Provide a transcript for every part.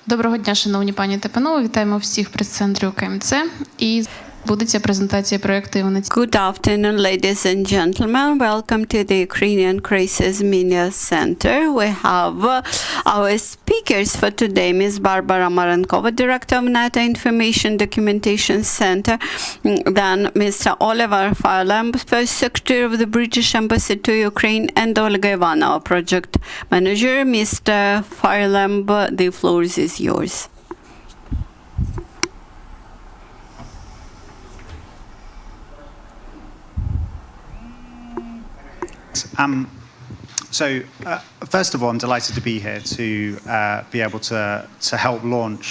Доброго дня, шановні пані та панове. Вітаємо всіх в прес-центрі УКМЦ. І відбудеться презентація проєкту Івана. Good afternoon, ladies and gentlemen. Welcome to the Ukrainian Crisis Media Center. We have our speakers for today, Ms. Barbora Maronkova, Director of NATO Information Documentation Center, then Mr. Oliver Firelamb, First Secretary of the British Embassy to Ukraine, and Olga Ivanova, Project Manager. Mr. Firelamb, the floor is yours. First of all, I'm delighted to be here to be able to help launch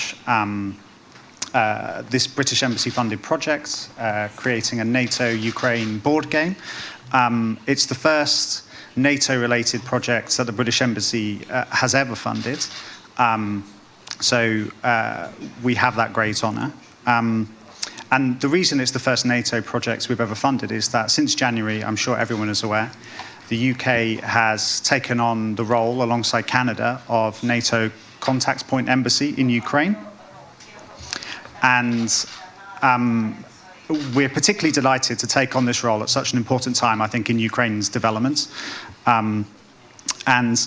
this British Embassy-funded project, creating a NATO-Ukraine board game. It's the first NATO-related project that the British Embassy has ever funded, so we have that great honour. And the reason it's the first NATO project we've ever funded is that since January, I'm sure everyone is aware, the UK has taken on the role, alongside Canada, of NATO contact point embassy in Ukraine. And we're particularly delighted to take on this role at such an important time, I think, in Ukraine's development. And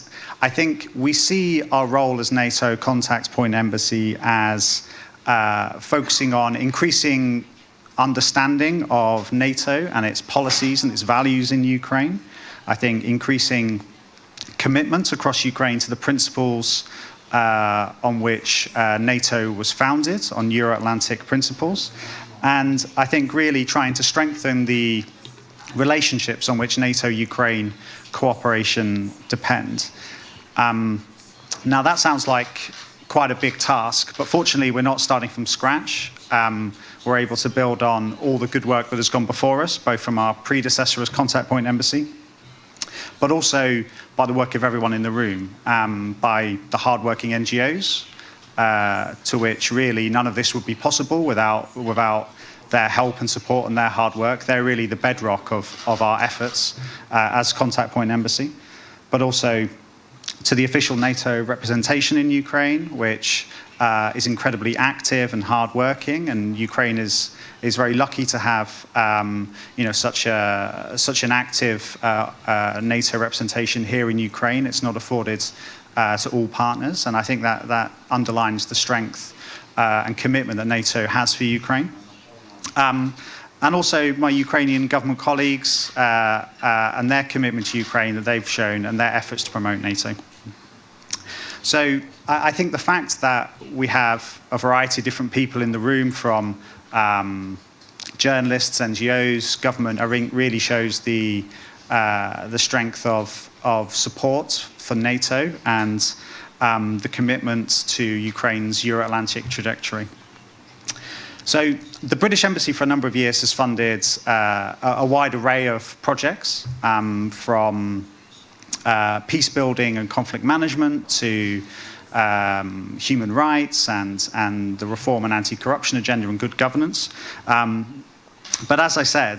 I think we see our role as NATO contact point embassy as focusing on increasing understanding of NATO and its policies and its values in Ukraine. I think increasing commitment across Ukraine to the principles on which NATO was founded, on Euro-Atlantic principles. And I think really trying to strengthen the relationships on which NATO-Ukraine cooperation depend. Now that sounds like quite a big task, but fortunately we're not starting from scratch. We're able to build on all the good work that has gone before us, both from our predecessor as contact point embassy, but also by the work of everyone in the room, by the hard-working NGOs, to which really none of this would be possible without their help and support and their hard work. They're really the bedrock of our efforts as contact point embassy, but also to the official NATO representation in Ukraine, which is incredibly active and hard-working, and Ukraine is very lucky to have such an active NATO representation here in Ukraine. It's not afforded to all partners, and I think that underlines the strength and commitment that NATO has for Ukraine. And also my Ukrainian government colleagues and their commitment to Ukraine that they've shown and their efforts to promote NATO. So I think the fact that we have a variety of different people in the room, from journalists, NGOs, government, I think really shows the strength of support for NATO and the commitment to Ukraine's Euro-Atlantic trajectory. So the British Embassy for a number of years has funded a wide array of projects, from peace building and conflict management to human rights and the reform and anti-corruption agenda and good governance. But as I said,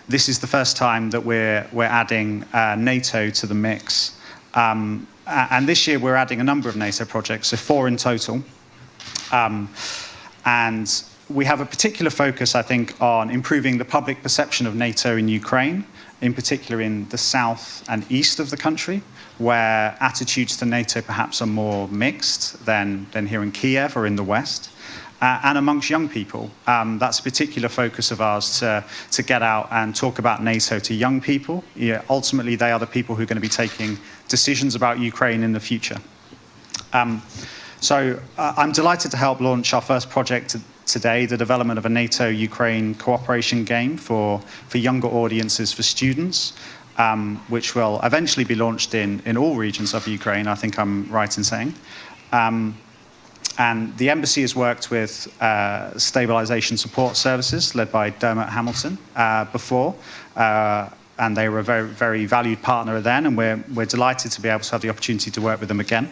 this is the first time that we're adding NATO to the mix. And this year we're adding a number of NATO projects, so 4 in total. And we have a particular focus, I think, on improving the public perception of NATO in Ukraine, in particular in the south and east of the country, where attitudes to NATO perhaps are more mixed than here in Kiev or in the west. And amongst young people, that's a particular focus of ours to get out and talk about NATO to young people. Ultimately, they are the people who are going to be taking decisions about Ukraine in the future. So I'm delighted to help launch our first project today, the development of a NATO-Ukraine cooperation game for younger audiences, for students, which will eventually be launched in all regions of Ukraine, I think I'm right in saying. And the embassy has worked with Stabilization Support Services, led by Dermot Hamilton, before, and they were a very, very valued partner then, and we're delighted to be able to have the opportunity to work with them again.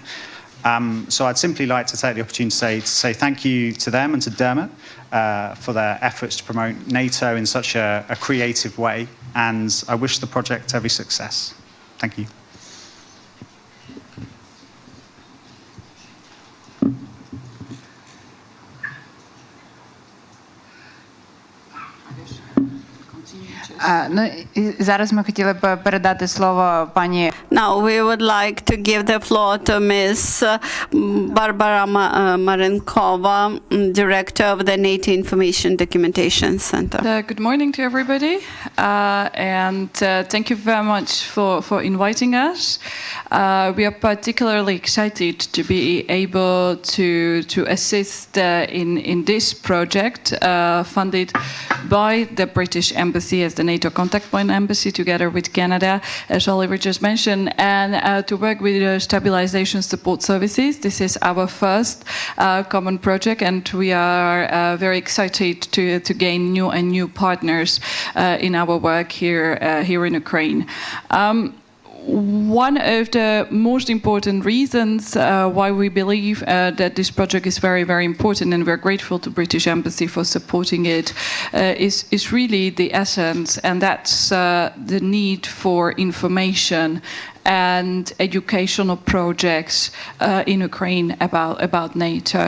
So I'd simply like to take the opportunity to say thank you to them and to Dermot for their efforts to promote NATO in such a creative way, and I wish the project every success. Thank you. Ну і зараз ми хотіли б передати слово пані. Now we would like to give the floor to Ms. Barbora Maronkova, Director of the NATO Information Documentation Center. Good morning to everybody, and thank you very much for inviting us. We are particularly excited to be able to assist in this project funded by the British Embassy as the NATO Contact Point Embassy together with Canada, as Oliver just mentioned, and to work with the Stabilization Support Services. This is our first common project, and we are very excited to gain new partners in our work here in Ukraine. One of the most important reasons why we believe that this project is very, very important, and we're grateful to British Embassy for supporting it, is really the essence, and that's the need for information and educational projects in Ukraine about NATO.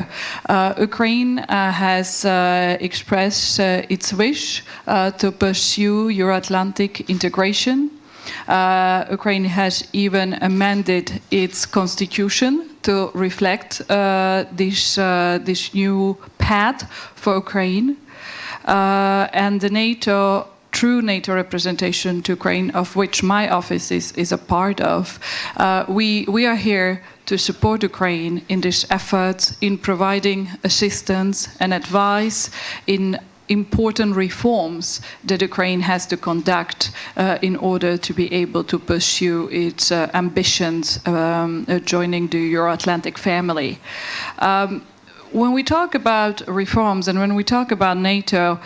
Ukraine has expressed its wish to pursue Euro-Atlantic integration. Ukraine has even amended its constitution to reflect this new path for Ukraine. And the true NATO representation to Ukraine, of which my office is a part of, we are here to support Ukraine in this effort in providing assistance and advice in important reforms that Ukraine has to conduct in order to be able to pursue its ambitions joining the Euro-Atlantic family. When we talk about reforms and when we talk about NATO,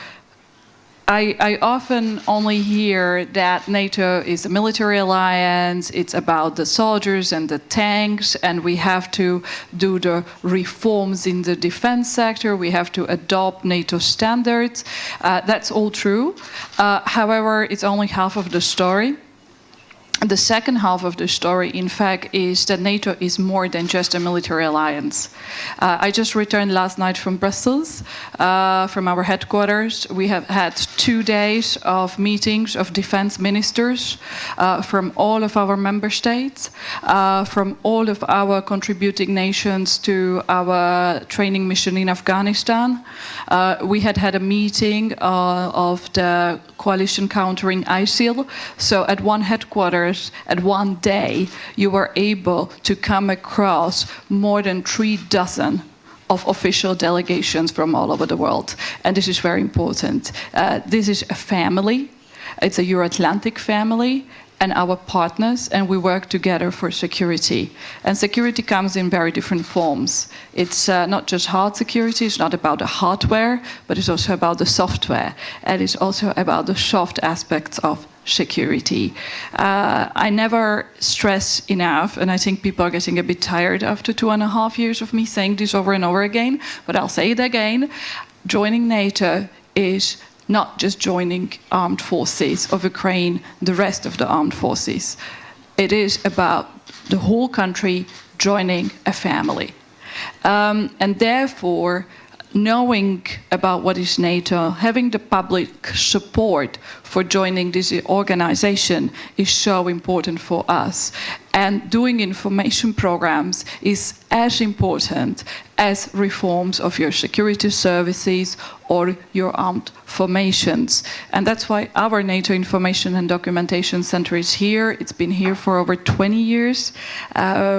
I often only hear that NATO is a military alliance, it's about the soldiers and the tanks, and we have to do the reforms in the defense sector, we have to adopt NATO standards. That's all true. However, it's only half of the story. The second half of the story, in fact, is that NATO is more than just a military alliance. I just returned last night from Brussels, from our headquarters. We have had 2 days of meetings of defense ministers from all of our member states, from all of our contributing nations to our training mission in Afghanistan. We had a meeting of the coalition countering ISIL. So at one headquarters, at one day, you were able to come across more than 36 of official delegations from all over the world. And this is very important. This is a family. It's a Euro-Atlantic family and our partners, and we work together for security. And security comes in very different forms. It's not just hard security, it's not about the hardware, but it's also about the software. And it's also about the soft aspects of security. I never stress enough, and I think people are getting a bit tired after 2.5 years of me saying this over and over again, but I'll say it again. Joining NATO is not just joining armed forces of Ukraine, the rest of the armed forces. It is about the whole country joining a family. And therefore, knowing about what is NATO, having the public support for joining this organization is so important for us. And doing information programs is as important as reforms of your security services or your armed formations. And that's why our NATO Information and Documentation Center is here. It's been here for over 20 years.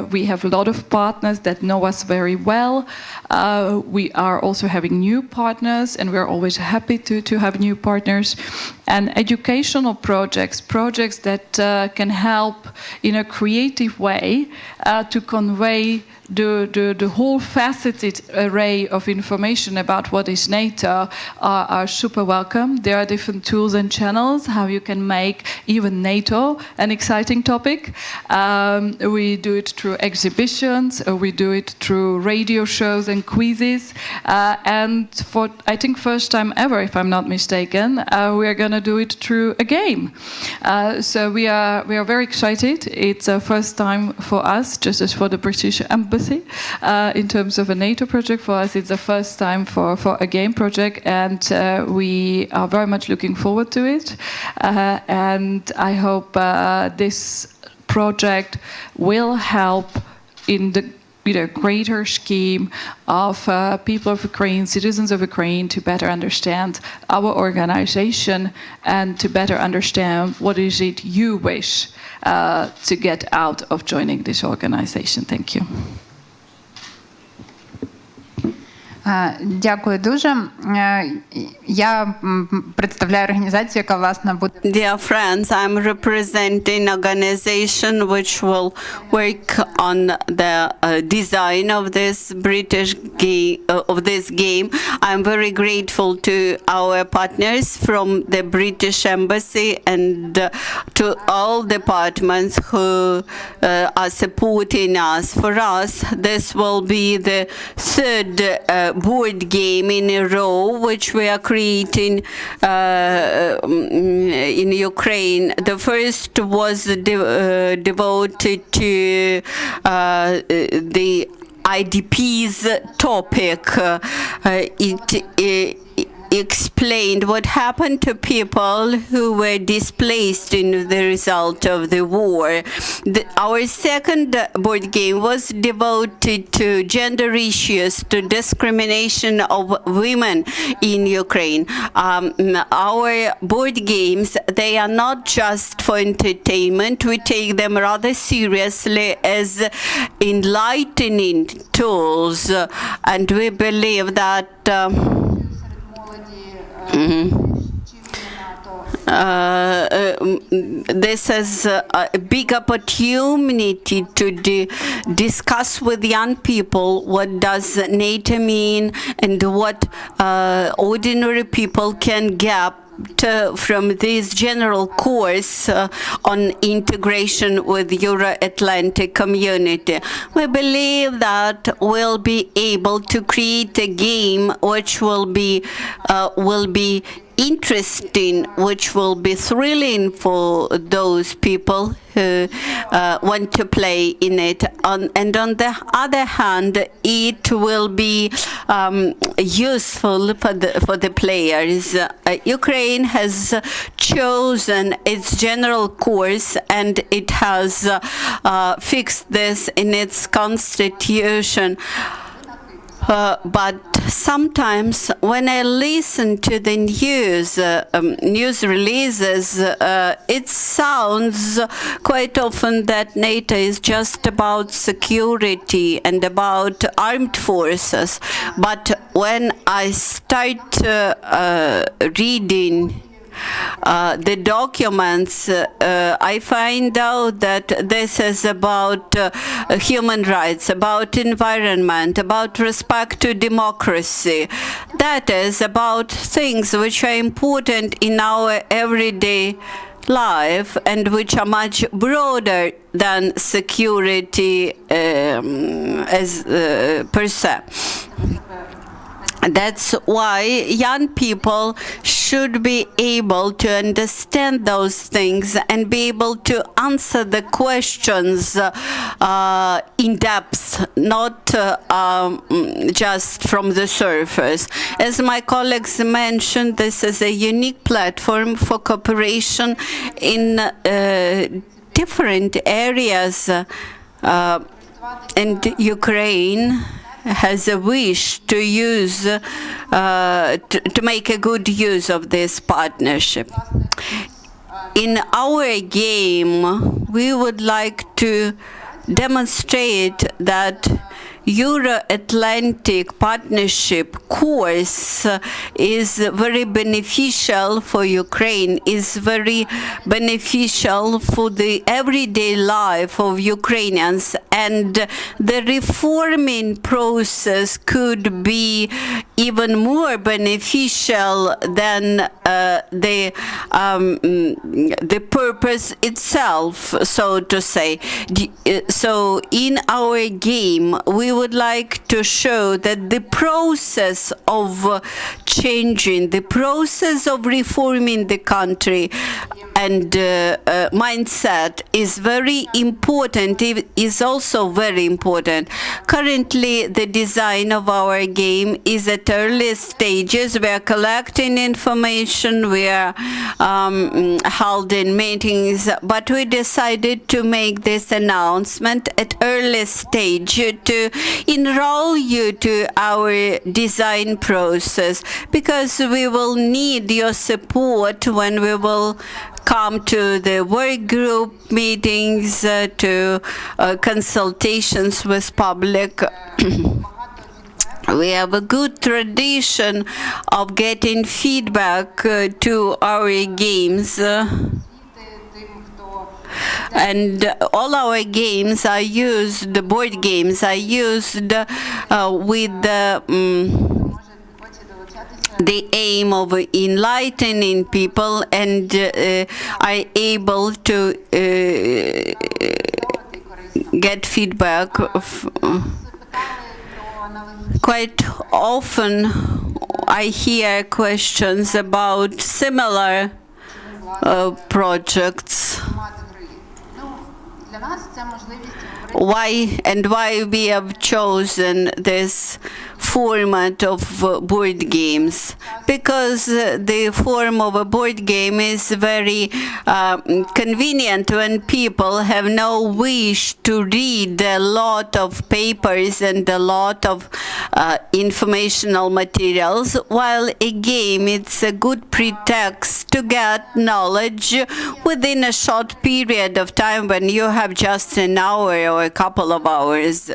We have a lot of partners that know us very well. We are also having new partners, and we're always happy to have new partners. And educational projects that can help in a creative way to convey the whole faceted array of information about what is NATO are super welcome. There are different tools and channels how you can make even NATO an exciting topic. We do it through exhibitions, we do it through radio shows and quizzes, and for I think first time ever, if I'm not mistaken, we are going to do it through a game. So we are very excited. It's a first time for us, just as for the British Embassy. embassy. In terms of a NATO project, for us it's the first time for a game project, and we are very much looking forward to it. And I hope this project will help in the greater scheme of people of Ukraine, citizens of Ukraine, to better understand our organization and to better understand what is it you wish to get out of joining this organization. Thank you. Дякую дуже. Я представляю організацію, яка, власне, буде... Dear friends, I'm representing an organization which will work on the design of this game. I'm very grateful to our partners from the British Embassy and to all departments who are supporting us. For us, this will be the third board game in a row which we are creating in Ukraine. The first was devoted to the IDP's topic. It explained what happened to people who were displaced in the result of the war. Our second board game was devoted to gender issues, to discrimination of women in Ukraine. Our board games, they are not just for entertainment. We take them rather seriously as enlightening tools, and we believe that this is a big opportunity to discuss with young people what does NATO mean and what ordinary people can get from this general course on integration with Euro-Atlantic community. We believe that we'll be able to create a game which will be interesting, which will be thrilling for those people who want to play in it. And on the other hand, it will be useful for the players. Ukraine has chosen its general course, and it has fixed this in its constitution. But sometimes when I listen to the news releases, it sounds quite often that NATO is just about security and about armed forces. But when I start reading the documents, I find out that this is about human rights, about environment, about respect to democracy. That is about things which are important in our everyday life and which are much broader than security as per se. That's why young people should be able to understand those things and be able to answer the questions in depth, not just from the surface. As my colleagues mentioned, this is a unique platform for cooperation in different areas, and Ukraine has a wish to use, to make a good use of this partnership. In our game, we would like to demonstrate that Euro-Atlantic partnership course is very beneficial for Ukraine, is very beneficial for the everyday life of Ukrainians, and the reforming process could be even more beneficial than the purpose itself, so to say. So in our game, we would like to show that the process of changing, the process of reforming the country and mindset is very important. It is also very important. Currently, the design of our game is at early stages. We are collecting information, we are holding meetings, but we decided to make this announcement at early stage to enroll you to our design process, because we will need your support when we will come to the work group meetings, to consultations with public. We have a good tradition of getting feedback to our games. And all our games are used, the board games are used with the aim of enlightening people and are able to get feedback. Quite often I hear questions about similar projects. Why we have chosen this format of board games? Because the form of a board game is very convenient when people have no wish to read a lot of papers and a lot of informational materials, while a game, it's a good pretext to get knowledge within a short period of time when you have just an hour or a couple of hours.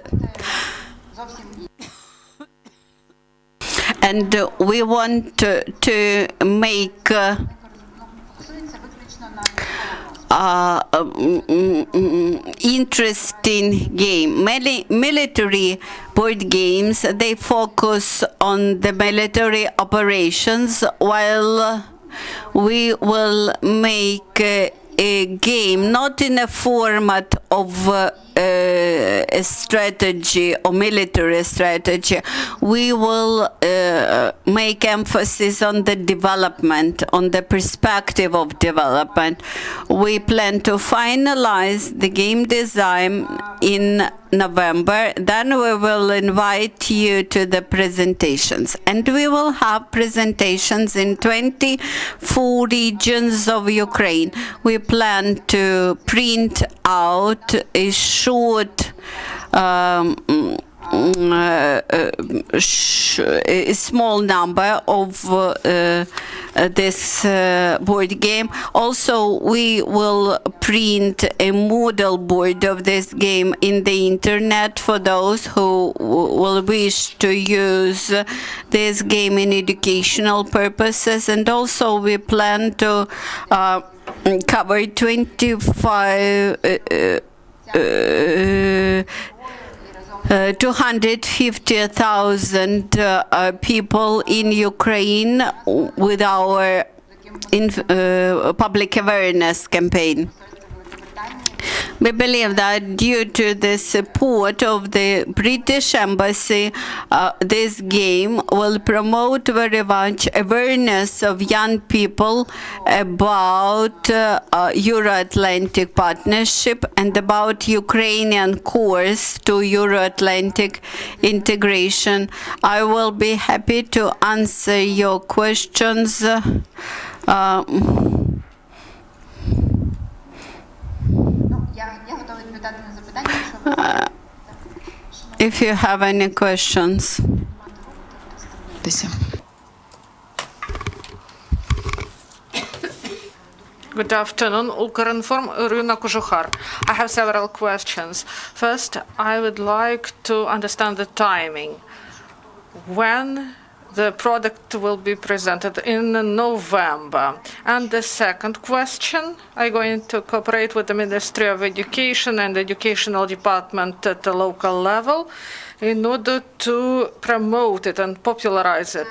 And we want to make interesting game. Military board games, they focus on the military operations, while we will make a game not in a format of a strategy or military strategy. We will make emphasis on the development, on the perspective of development. We plan to finalize the game design in November. Then we will invite you to the presentations, and we will have presentations in 24 regions of Ukraine. We plan to print out a short a small number of this board game. Also, we will print a model board of this game in the internet for those who will wish to use this game in educational purposes. And also we plan to cover 250,000 people in Ukraine with our public awareness campaign. We believe that due to the support of the British Embassy, this game will promote very much awareness of young people about Euro-Atlantic partnership and about Ukrainian course to Euro-Atlantic integration. I will be happy to answer your questions. If you have any questions. Good afternoon, Ukrinform, Irina Kožuchar. I have several questions. First, I would like to understand the timing. When the product will be presented in November. And the second question, I'm going to cooperate with the Ministry of Education and Educational Department at the local level in order to promote it and popularize it.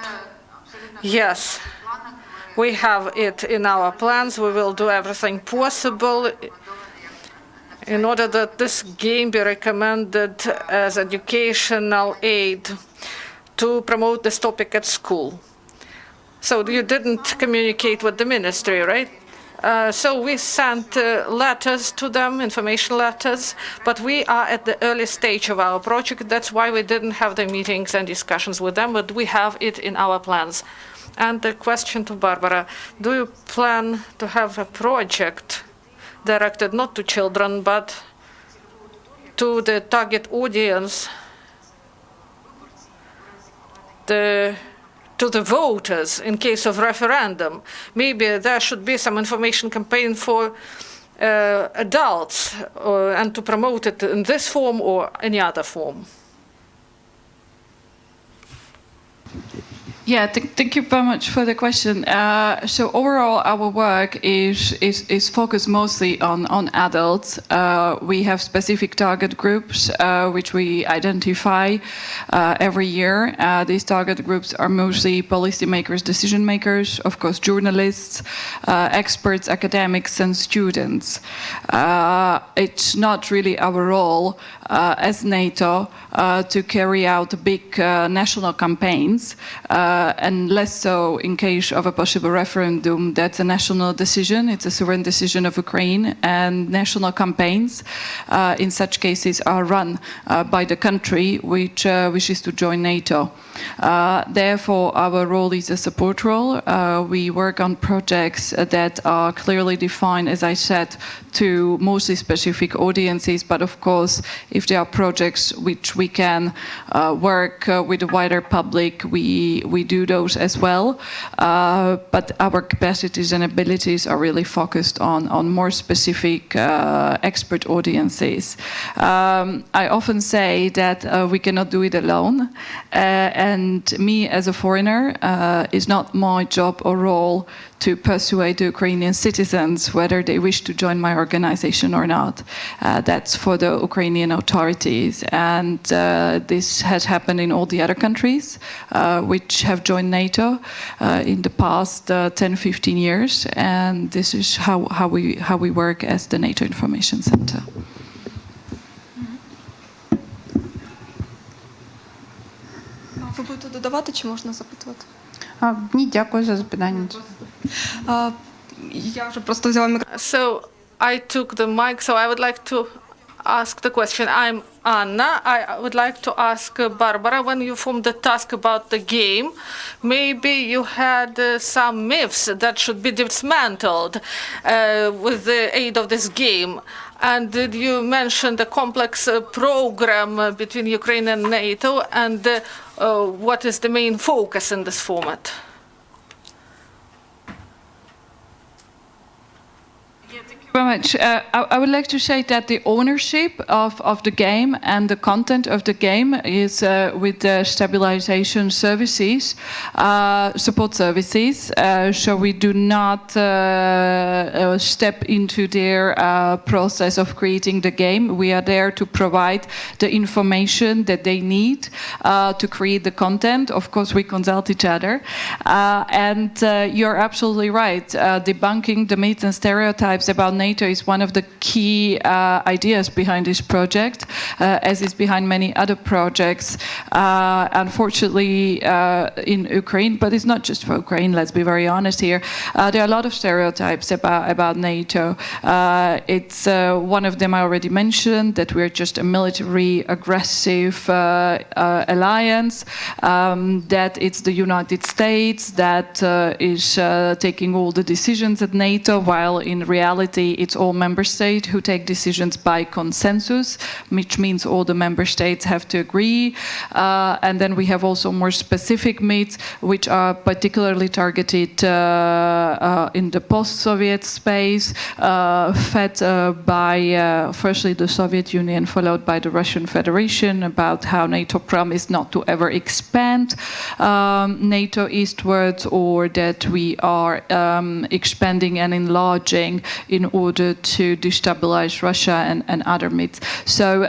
Yes, we have it in our plans. We will do everything possible in order that this game be recommended as educational aid to promote this topic at school. So you didn't communicate with the ministry, right? So we sent letters to them, information letters, but we are at the early stage of our project. That's why we didn't have the meetings and discussions with them, but we have it in our plans. And the question to Barbora, do you plan to have a project directed not to children, but to the target audience, to the voters in case of referendum? Maybe there should be some information campaign for adults and to promote it in this form or any other form. Yeah, thank you very much for the question. So overall, our work is focused mostly on adults. We have specific target groups which we identify every year. These target groups are mostly policymakers, decision makers, of course, journalists, experts, academics, and students. It's not really our role as NATO to carry out big national campaigns. And less so in case of a possible referendum. That's a national decision. It's a sovereign decision of Ukraine, and national campaigns in such cases are run by the country which wishes to join NATO. Therefore, our role is a support role. We work on projects that are clearly defined, as I said, to mostly specific audiences, but of course, if there are projects which we can work with the wider public, we do those as well. But our capacities and abilities are really focused on more specific expert audiences. I often say that we cannot do it alone, and me as a foreigner, it's not my job or role to persuade the Ukrainian citizens whether they wish to join my organization or not. That's for the Ukrainian authorities. And this has happened in all the other countries which have joined NATO in the past 10-15 years. And this is how we work as the NATO Information Center. Ви будете додавати чи можна запитувати? Ні, дякую за запитання. Я вже просто взяла мікрофон. So I took the mic, so I would like to ask the question. I'm Anna. I would like to ask Barbora, when you formed the task about the game, maybe you had some myths that should be dismantled with the aid of this game. And did you mention the complex program between Ukraine and NATO, and what is the main focus in this format? Very much. I would like to say that the ownership of the game and the content of the game is with the Stabilization services, support services. So we do not step into their process of creating the game. We are there to provide the information that they need to create the content. Of course, we consult each other. And you're absolutely right. Debunking the myths and stereotypes about NATO is one of the key ideas behind this project, as is behind many other projects. Unfortunately, in Ukraine, but it's not just for Ukraine, let's be very honest here, there are a lot of stereotypes about NATO. It's one of them I already mentioned, that we're just a military aggressive alliance, that it's the United States that is taking all the decisions at NATO, while in reality it's all member states who take decisions by consensus, which means all the member states have to agree. And then we have also more specific myths, which are particularly targeted in the post-Soviet space, fed by firstly the Soviet Union, followed by the Russian Federation, about how NATO promised not to ever expand NATO eastwards, or that we are expanding and enlarging in order to destabilize Russia, and other myths. So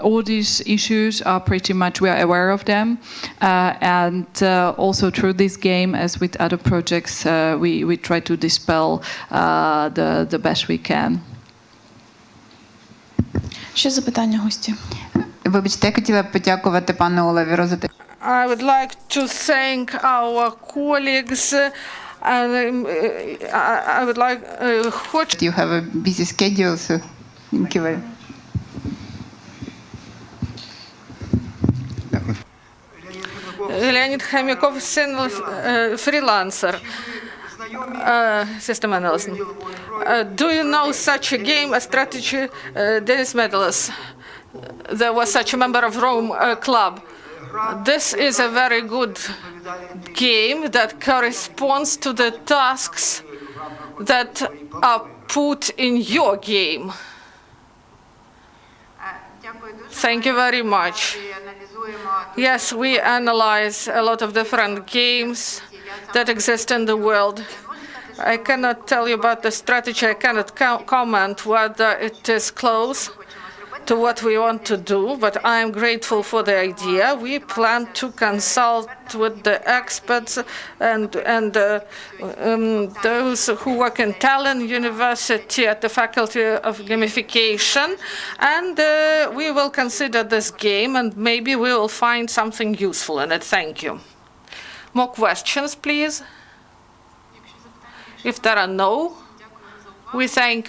all these issues are pretty much, we are aware of them. And also through this game, as with other projects, we try to dispel the best we can. Ще запитання гості. Вибачте, я хотіла подякувати пану Олевіру за те, I would like to thank our colleagues. And I would like. You have a busy schedule, so thank you very much. Leonid Khomyakov, freelancer, system analyst. Do you know such a game, a strategy, Dennis Medalist? There was such a member of Rome club. This is a very good game that corresponds to the tasks that are put in your game. Thank you very much. Yes, we analyze a lot of different games that exist in the world. I cannot tell you about the strategy. I cannot comment whether it is close to what we want to do, but I am grateful for the idea. We plan to consult with the experts and those who work in Tallinn University at the Faculty of Gamification, and we will consider this game, and maybe we will find something useful in it. Thank you. More questions, please? If there are no, we thank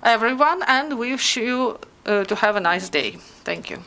everyone, and we wish you to have a nice day. Thank you.